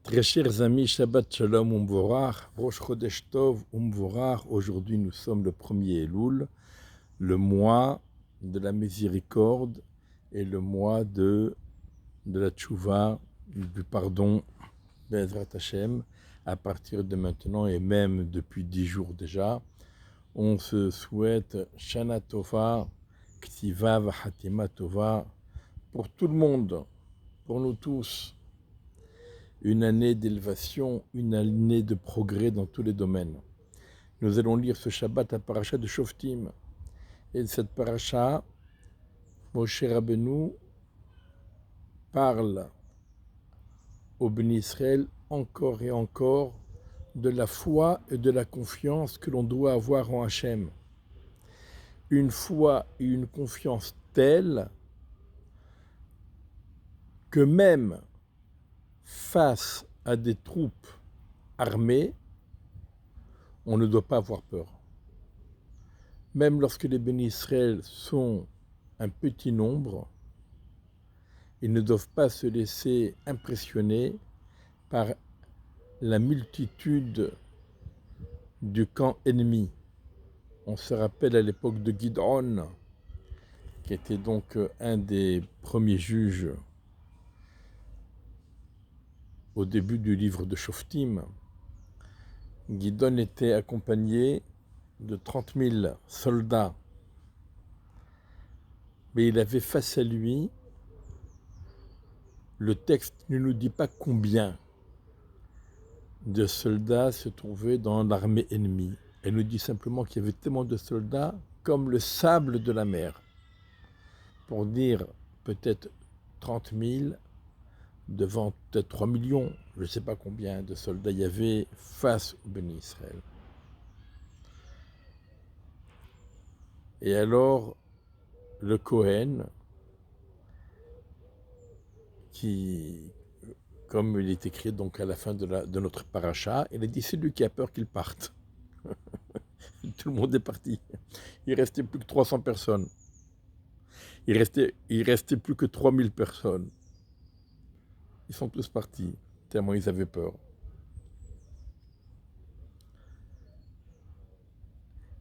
Très chers amis, Shabbat Shalom Umvorach, Rosh Chodesh Tov Umvorach. Aujourd'hui, nous sommes le 1er Elul, le mois de la miséricorde et le mois de la tchouva, du pardon, Be'ezrat Hashem. À partir de maintenant et même depuis 10 jours déjà, on se souhaite Shana Tova, Ktiva Vahatima Tova pour tout le monde, pour nous tous. Une année d'élévation, une année de progrès dans tous les domaines. Nous allons lire ce Shabbat la paracha de Shoftim. Et de cette paracha, Moshe Rabbeinu parle au Béni Israël encore et encore de la foi et de la confiance que l'on doit avoir en Hachem. Une foi et une confiance telle que même face à des troupes armées, on ne doit pas avoir peur. Même lorsque les bénis Israël sont un petit nombre, ils ne doivent pas se laisser impressionner par la multitude du camp ennemi. On se rappelle à l'époque de Gid'on, qui était donc un des premiers juges au début du livre de Shoftim. Gid'on était accompagné de 30 000 soldats, mais il avait face à lui, le texte ne nous dit pas combien de soldats se trouvaient dans l'armée ennemie. Elle nous dit simplement qu'il y avait tellement de soldats comme le sable de la mer. Pour dire peut-être 30 000 devant peut-être 3 millions, je ne sais pas combien de soldats il y avait face au béni Israël. Et alors, le Kohen, qui, comme il est écrit donc à la fin de notre paracha, il a dit c'est lui qui a peur qu'il parte. Tout le monde est parti. Il restait plus que 300 personnes. Il restait plus que 3000 personnes. Ils sont tous partis, tellement ils avaient peur.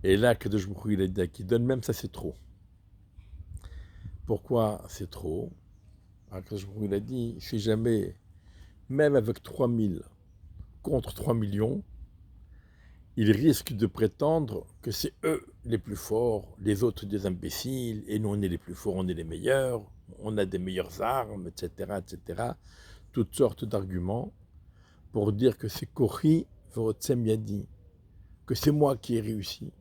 Et là, Kadosh Baruch Hu, il a dit qu'il donne même ça, c'est trop. Pourquoi c'est trop? Kadosh Baruch Hu, il a dit, si jamais, même avec 3000 contre 3 millions, ils risquent de prétendre que c'est eux les plus forts, les autres des imbéciles, et nous on est les plus forts, on est les meilleurs, on a des meilleures armes, etc., etc. Toutes sortes d'arguments pour dire que c'est Kori Votsem Yadi, que c'est moi qui ai réussi.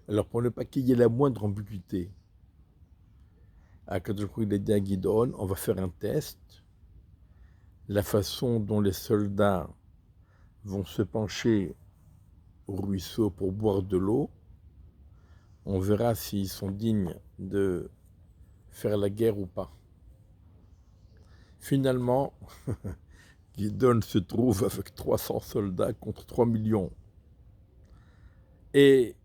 Alors pour ne pas qu'il y ait la moindre ambiguïté, à Kadosh Baruch Hu, il a dit à Gid'on, on va faire un test, la façon dont les soldats vont se pencher au ruisseau pour boire de l'eau, on verra s'ils sont dignes de faire la guerre ou pas. Finalement, Gid'on se trouve avec 300 soldats contre 3 millions. Et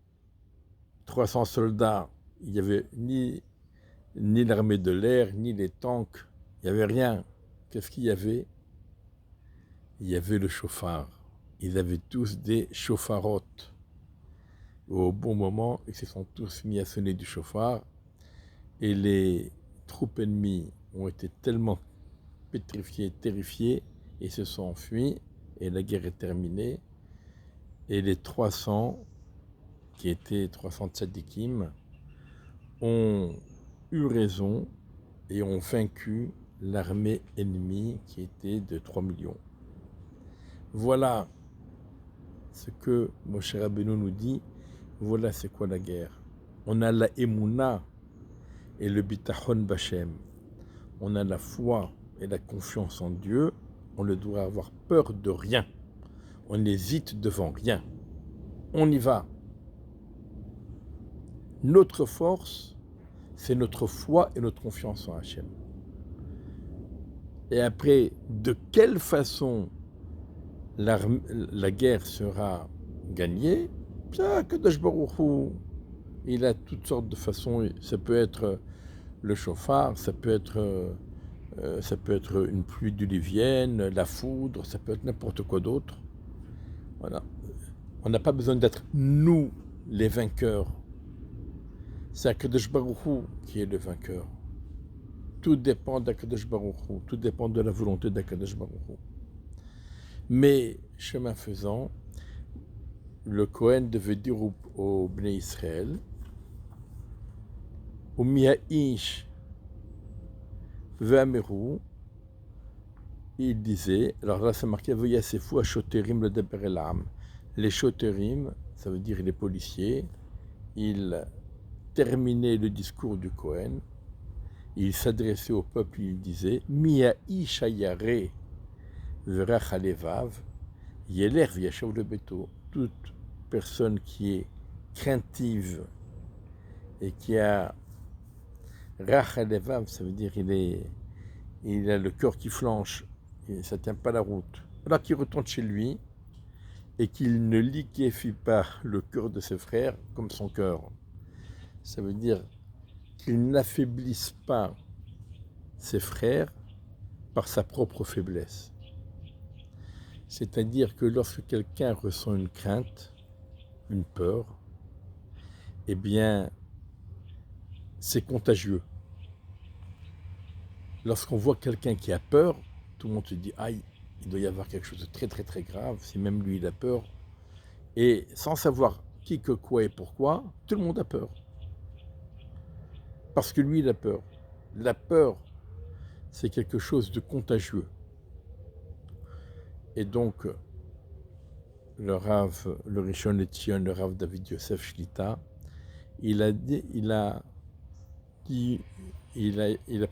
300 soldats, il n'y avait ni l'armée de l'air, ni les tanks, il n'y avait rien. Qu'est-ce qu'il y avait? Il y avait le chauffard. Ils avaient tous des chauffarottes. Au bon moment, ils se sont tous mis à sonner du chauffard et les troupes ennemies ont été tellement pétrifiées, terrifiées, et se sont enfuis et la guerre est terminée. Et les 300, qui étaient 300 tzadikim, ont eu raison et ont vaincu l'armée ennemie qui était de 3 millions. Voilà ce que Moshe Rabbeinu nous dit, voilà c'est quoi la guerre. On a la Emouna et le Bitachon Bachem. On a la foi et la confiance en Dieu, on ne doit avoir peur de rien. On n'hésite devant rien. On y va. Notre force, c'est notre foi et notre confiance en Hachem. Et après, de quelle façon la guerre sera gagnée, ça, Kadosh Baruch Hu, il a toutes sortes de façons. Ça peut être le chauffard, ça peut être ça peut être une pluie diluvienne, la foudre, ça peut être n'importe quoi d'autre. Voilà. On n'a pas besoin d'être nous les vainqueurs. C'est Akadosh Baruch Hu qui est le vainqueur. Tout dépend d'Akadosh Baruch Hu, tout dépend de la volonté d'Akadosh Baruch Hu. Mais, chemin faisant, le Kohen devait dire au Bnei Israël, au Mia'ish Ve'ameru, il disait, alors là c'est marqué, Veuillez c'est fou à Shoterim le Deber Elam. Les Shoterim, ça veut dire les policiers, ils terminaient le discours du Kohen, il s'adressait au peuple, il disait, Mia'ish Ayare Verach Alevav, Yeler Viachav le Beto. Toute personne qui est craintive et qui a Rach Alevav, ça veut dire il a le cœur qui flanche, et ça ne tient pas la route. Alors qu'il retourne chez lui et qu'il ne liquéfie pas le cœur de ses frères comme son cœur. Ça veut dire qu'il n'affaiblisse pas ses frères par sa propre faiblesse. C'est-à-dire que lorsque quelqu'un ressent une crainte, une peur, eh bien, c'est contagieux. Lorsqu'on voit quelqu'un qui a peur, tout le monde se dit « Aïe, il doit y avoir quelque chose de très très très grave, si même lui il a peur. » Et sans savoir qui, que, quoi et pourquoi, tout le monde a peur. Parce que lui il a peur. La peur, c'est quelque chose de contagieux. Et donc, le Rav, le Rishon LeZion, le Rav David Yosef Shlita, il a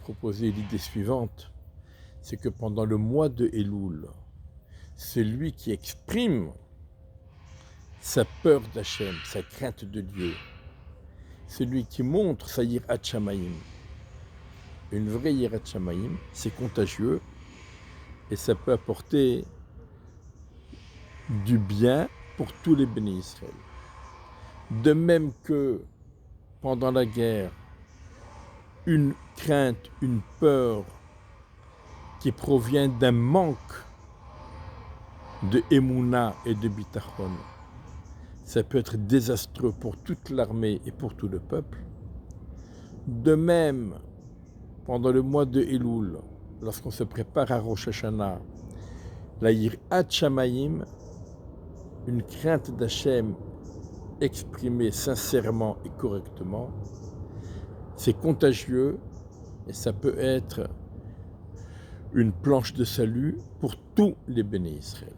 proposé l'idée suivante, c'est que pendant le mois de Elul, c'est lui qui exprime sa peur d'Hachem, sa crainte de Dieu. C'est lui qui montre sa yirat shamayim. Une vraie yirat shamayim, c'est contagieux et ça peut apporter du bien pour tous les bénis Israël. De même que pendant la guerre, une crainte, une peur qui provient d'un manque de émouna et de bitachon, ça peut être désastreux pour toute l'armée et pour tout le peuple. De même, pendant le mois de Elul, lorsqu'on se prépare à Rosh Hashanah, la yirat shamayim, une crainte d'Hachem exprimée sincèrement et correctement, c'est contagieux et ça peut être une planche de salut pour tous les bénis Israël.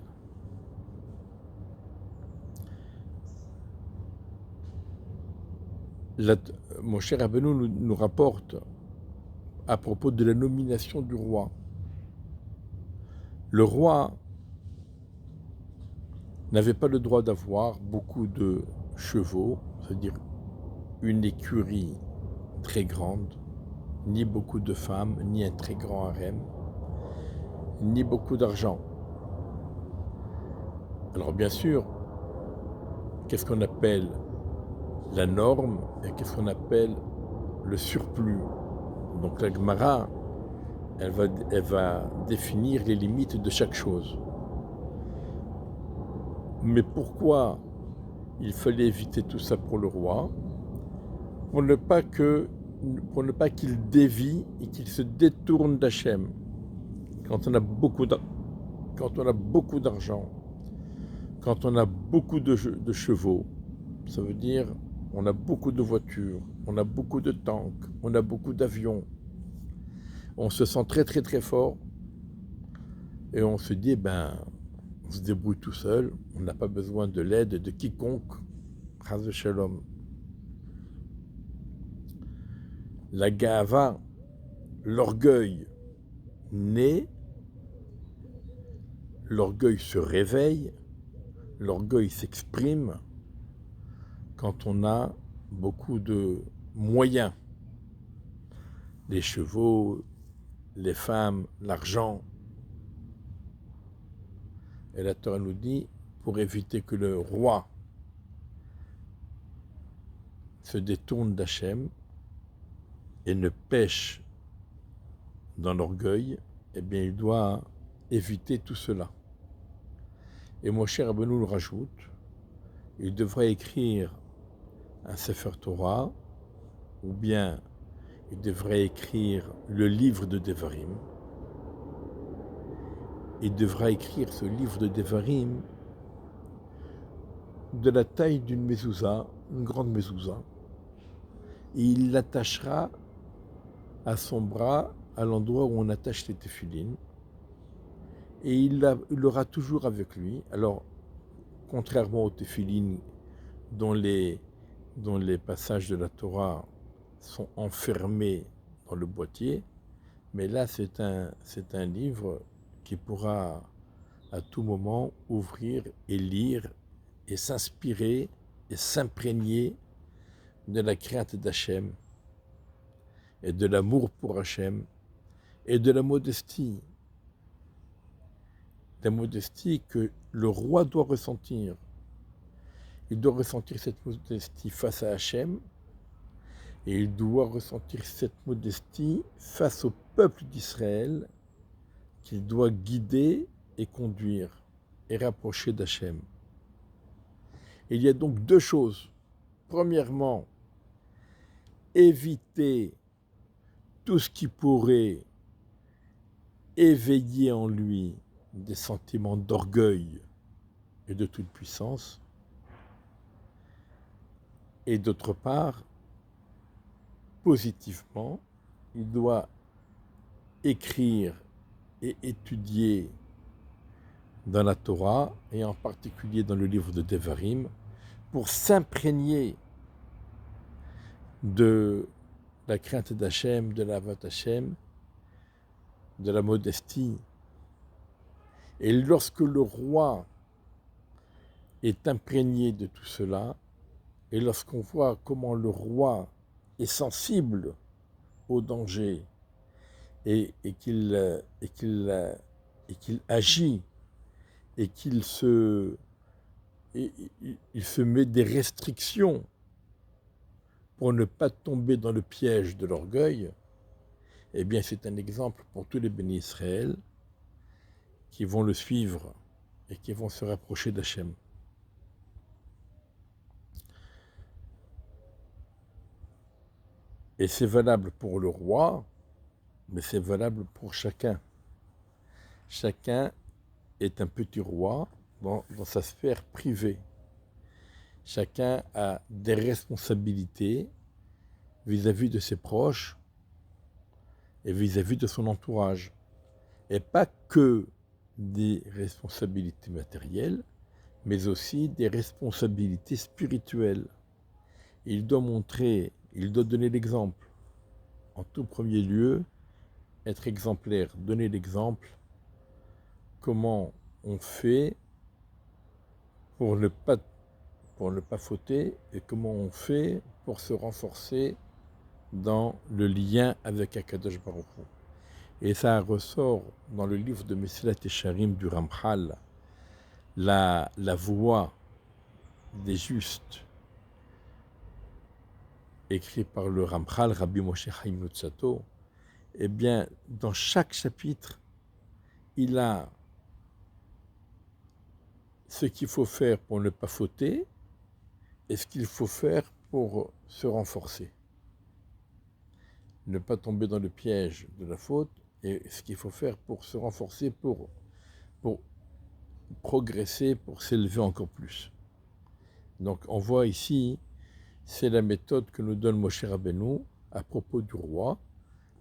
Mon cher Rabbeinu nous rapporte à propos de la nomination du roi. Le roi n'avait pas le droit d'avoir beaucoup de chevaux, c'est-à-dire une écurie très grande, ni beaucoup de femmes, ni un très grand harem, ni beaucoup d'argent. Alors bien sûr, qu'est-ce qu'on appelle la norme et qu'est-ce qu'on appelle le surplus? Donc la Gemara, elle va définir les limites de chaque chose. Mais pourquoi il fallait éviter tout ça pour le roi? Pour ne pas qu'il dévie et qu'il se détourne d'Hachem. Quand on a beaucoup d'argent, quand on a beaucoup de chevaux, ça veut dire on a beaucoup de voitures, on a beaucoup de tanks, on a beaucoup d'avions. On se sent très très très fort et on se dit on se débrouille tout seul, on n'a pas besoin de l'aide de quiconque. Chas v'shalom. La gava, l'orgueil naît, l'orgueil se réveille, l'orgueil s'exprime quand on a beaucoup de moyens. Les chevaux, les femmes, l'argent. Et la Torah nous dit, pour éviter que le roi se détourne d'Hachem et ne pêche dans l'orgueil, eh bien il doit éviter tout cela. Et Moshe Rabbeinu le rajoute, il devrait écrire un Sefer Torah, ou bien il devrait écrire le livre de Devarim. Il devra écrire ce livre de Devarim de la taille d'une mezouza, une grande mezouza, et il l'attachera à son bras, à l'endroit où on attache les téphilines, et il l'aura toujours avec lui. Alors, contrairement aux téphilines dont les passages de la Torah sont enfermés dans le boîtier, mais là c'est un livre qui pourra à tout moment ouvrir et lire et s'inspirer et s'imprégner de la crainte d'Hachem et de l'amour pour Hachem et de la modestie que le roi doit ressentir. Il doit ressentir cette modestie face à Hachem et il doit ressentir cette modestie face au peuple d'Israël qu'il doit guider et conduire et rapprocher d'Hachem. Il y a donc deux choses. Premièrement, éviter tout ce qui pourrait éveiller en lui des sentiments d'orgueil et de toute puissance. Et d'autre part, positivement, il doit écrire et étudier dans la Torah, et en particulier dans le livre de Devarim, pour s'imprégner de la crainte d'Hachem, de l'avat Hachem, de la modestie. Et lorsque le roi est imprégné de tout cela, et lorsqu'on voit comment le roi est sensible au danger et qu'il agit et qu'il se met des restrictions pour ne pas tomber dans le piège de l'orgueil, eh bien c'est un exemple pour tous les bénis Israël qui vont le suivre et qui vont se rapprocher d'Hachem. Et c'est valable pour le roi, mais c'est valable pour chacun. Chacun est un petit roi dans sa sphère privée. Chacun a des responsabilités vis-à-vis de ses proches et vis-à-vis de son entourage. Et pas que des responsabilités matérielles, mais aussi des responsabilités spirituelles. Il doit donner l'exemple. En tout premier lieu, être exemplaire, donner l'exemple, comment on fait pour ne pas fauter et comment on fait pour se renforcer dans le lien avec Akadosh Baruch Hu. Et ça ressort dans le livre de Mesilat Yesharim du Ramchal, la voix des justes, écrit par le Ramchal, Rabbi Moshe Chaim Luzzatto. Eh bien, dans chaque chapitre, il a ce qu'il faut faire pour ne pas fauter et ce qu'il faut faire pour se renforcer. Ne pas tomber dans le piège de la faute et ce qu'il faut faire pour se renforcer, pour progresser, pour s'élever encore plus. Donc on voit ici, c'est la méthode que nous donne Moshe Rabbeinu à propos du roi.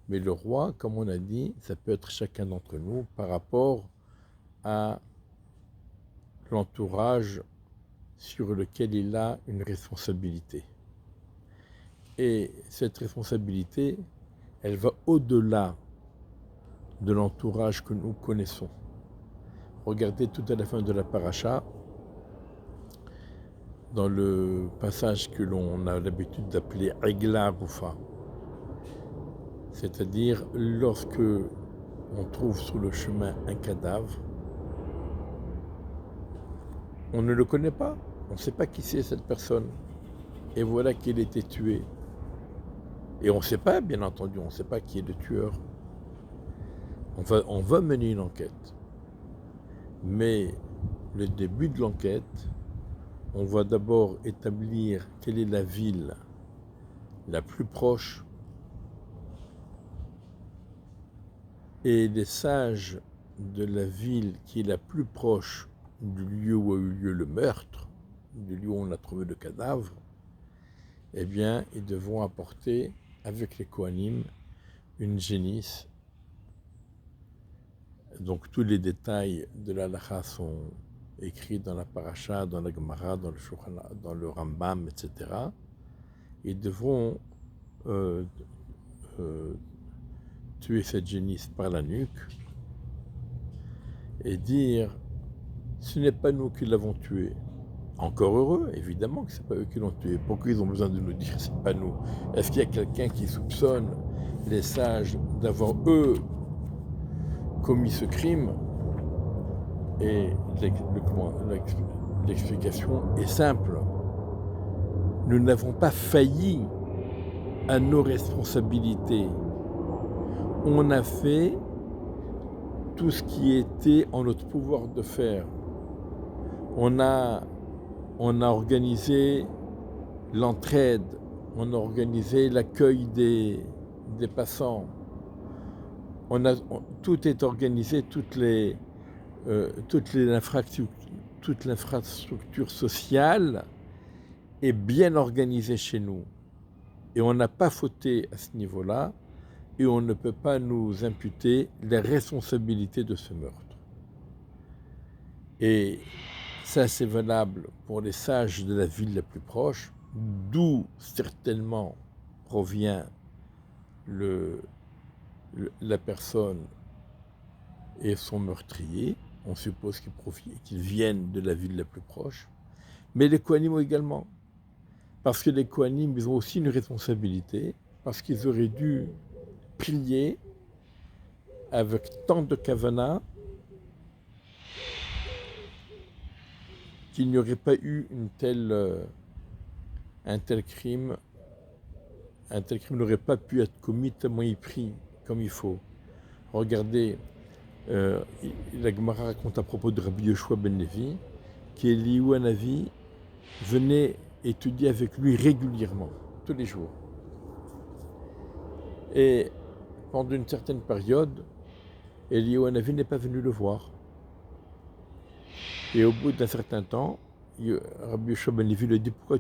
Mais le roi, comme on a dit, ça peut être chacun d'entre nous par rapport à l'entourage sur lequel il a une responsabilité. Et cette responsabilité, elle va au-delà de l'entourage que nous connaissons. Regardez tout à la fin de la paracha, dans le passage que l'on a l'habitude d'appeler Egla Rufa, c'est-à-dire lorsque on trouve sur le chemin un cadavre, on ne le connaît pas, on ne sait pas qui c'est cette personne, et voilà qu'il a été tué. Et on ne sait pas, bien entendu, on ne sait pas qui est le tueur. On va mener une enquête. Mais le début de l'enquête, on va d'abord établir quelle est la ville la plus proche et les sages de la ville qui est la plus proche du lieu où a eu lieu le meurtre, du lieu où on a trouvé le cadavre, eh bien, ils devront apporter, avec les Kohanim, une génisse. Donc, tous les détails de la halakha sont écrits dans la paracha, dans la Gemara, dans le Rambam, etc. Ils devront tuer cette génisse par la nuque et dire ce n'est pas nous qui l'avons tué. Encore heureux, évidemment que ce n'est pas eux qui l'ont tué. Pourquoi ils ont besoin de nous dire que ce n'est pas nous? Est-ce qu'il y a quelqu'un qui soupçonne les sages d'avoir, eux, commis ce crime? Et l'explication est simple. Nous n'avons pas failli à nos responsabilités. On a fait tout ce qui était en notre pouvoir de faire. On a organisé l'entraide, on a organisé l'accueil des passants. Tout est organisé, toute l'infrastructure sociale est bien organisée chez nous. Et on n'a pas fauté à ce niveau-là, et on ne peut pas nous imputer les responsabilités de ce meurtre. Et ça, c'est valable pour les sages de la ville la plus proche, d'où certainement provient la personne et son meurtrier. On suppose qu'ils viennent de la ville la plus proche. Mais les Kohanim également. Parce que les Kohanim, ils ont aussi une responsabilité, parce qu'ils auraient dû prier avec tant de kavana qu'il n'y aurait pas eu un tel crime n'aurait pas pu être commis tellement il prie comme il faut. Regardez, la Gemara raconte à propos de Rabbi Yoshua ben Levi qu'Eliyahu Hanavi venait étudier avec lui régulièrement, tous les jours. Et pendant une certaine période, Eliyahu Hanavi n'est pas venu le voir. Et au bout d'un certain temps, Rabbi Yoshua ben Levi lui dit pourquoi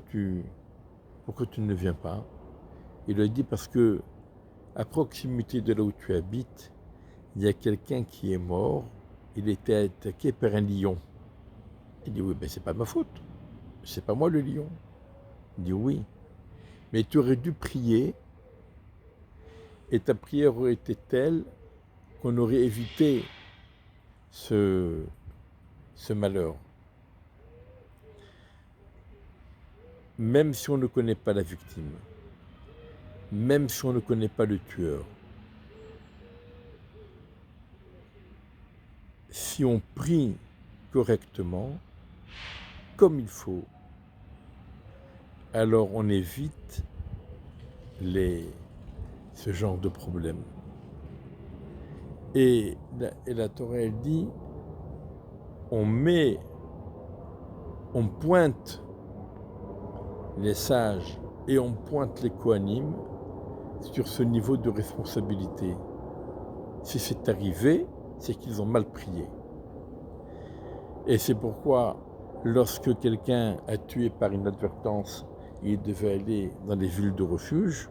tu ne viens pas? Il lui dit parce que à proximité de là où tu habites, il y a quelqu'un qui est mort, il était attaqué par un lion. Il dit oui, mais c'est pas ma faute, c'est pas moi le lion. Il dit oui, mais tu aurais dû prier et ta prière aurait été telle qu'on aurait évité ce malheur. Même si on ne connaît pas la victime, même si on ne connaît pas le tueur, si on prie correctement, comme il faut, alors on évite ce genre de problème. Et la Torah, elle dit, on pointe les sages et on pointe les Kohanim sur ce niveau de responsabilité. Si c'est arrivé, c'est qu'ils ont mal prié. Et c'est pourquoi, lorsque quelqu'un a tué par inadvertance, il devait aller dans les villes de refuge,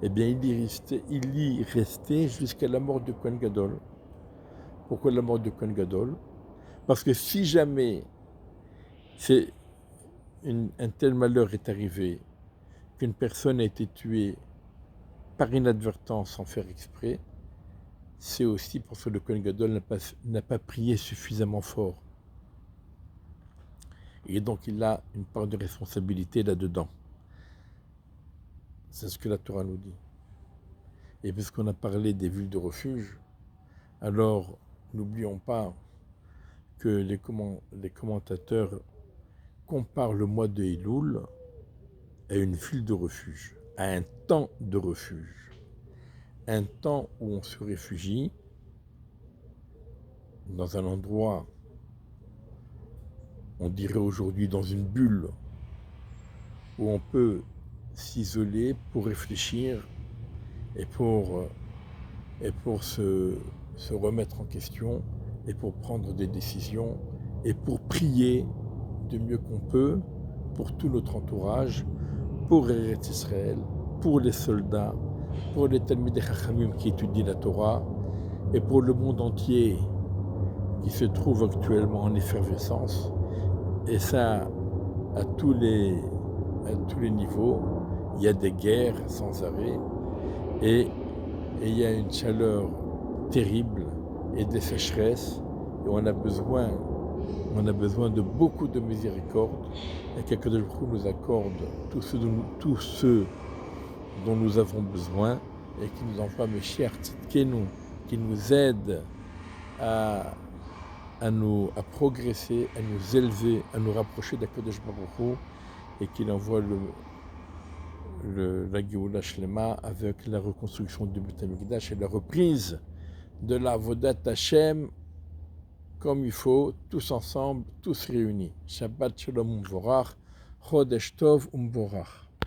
eh bien il y restait jusqu'à la mort de Kohen Gadol. Pourquoi la mort de Kohen Gadol? Parce que si jamais un tel malheur est arrivé, qu'une personne a été tuée par inadvertance sans faire exprès, c'est aussi parce que le Kohen Gadol n'a pas prié suffisamment fort. Et donc il a une part de responsabilité là-dedans. C'est ce que la Torah nous dit. Et puisqu'on a parlé des villes de refuge, alors n'oublions pas que les commentateurs comparent le mois de Elul à une ville de refuge, à un temps de refuge. Un temps où on se réfugie dans un endroit, on dirait aujourd'hui dans une bulle, où on peut s'isoler pour réfléchir et pour se remettre en question et pour prendre des décisions et pour prier du mieux qu'on peut pour tout notre entourage, pour Eretz Israël, pour les soldats, pour les Talmidei Chachamim qui étudient la Torah et pour le monde entier qui se trouve actuellement en effervescence, et ça à tous les niveaux. Il y a des guerres sans arrêt et il y a une chaleur terrible et des sécheresses, et on a besoin de beaucoup de miséricorde, et qu'Akadosh Baruch Hu nous accorde tout ce dont nous avons besoin, et qui nous envoie Meshiach Tzidkenu, qui nous aide à progresser, à nous élever, à nous rapprocher d'Akadosh Baruch Hu, et qu'il envoie la Géoula Shlema avec la reconstruction du Beit HaMikdash et la reprise de la Avodat Hashem comme il faut, tous ensemble, tous réunis. Shabbat Shalom Umvorach, Chodesh Tov Umvorach.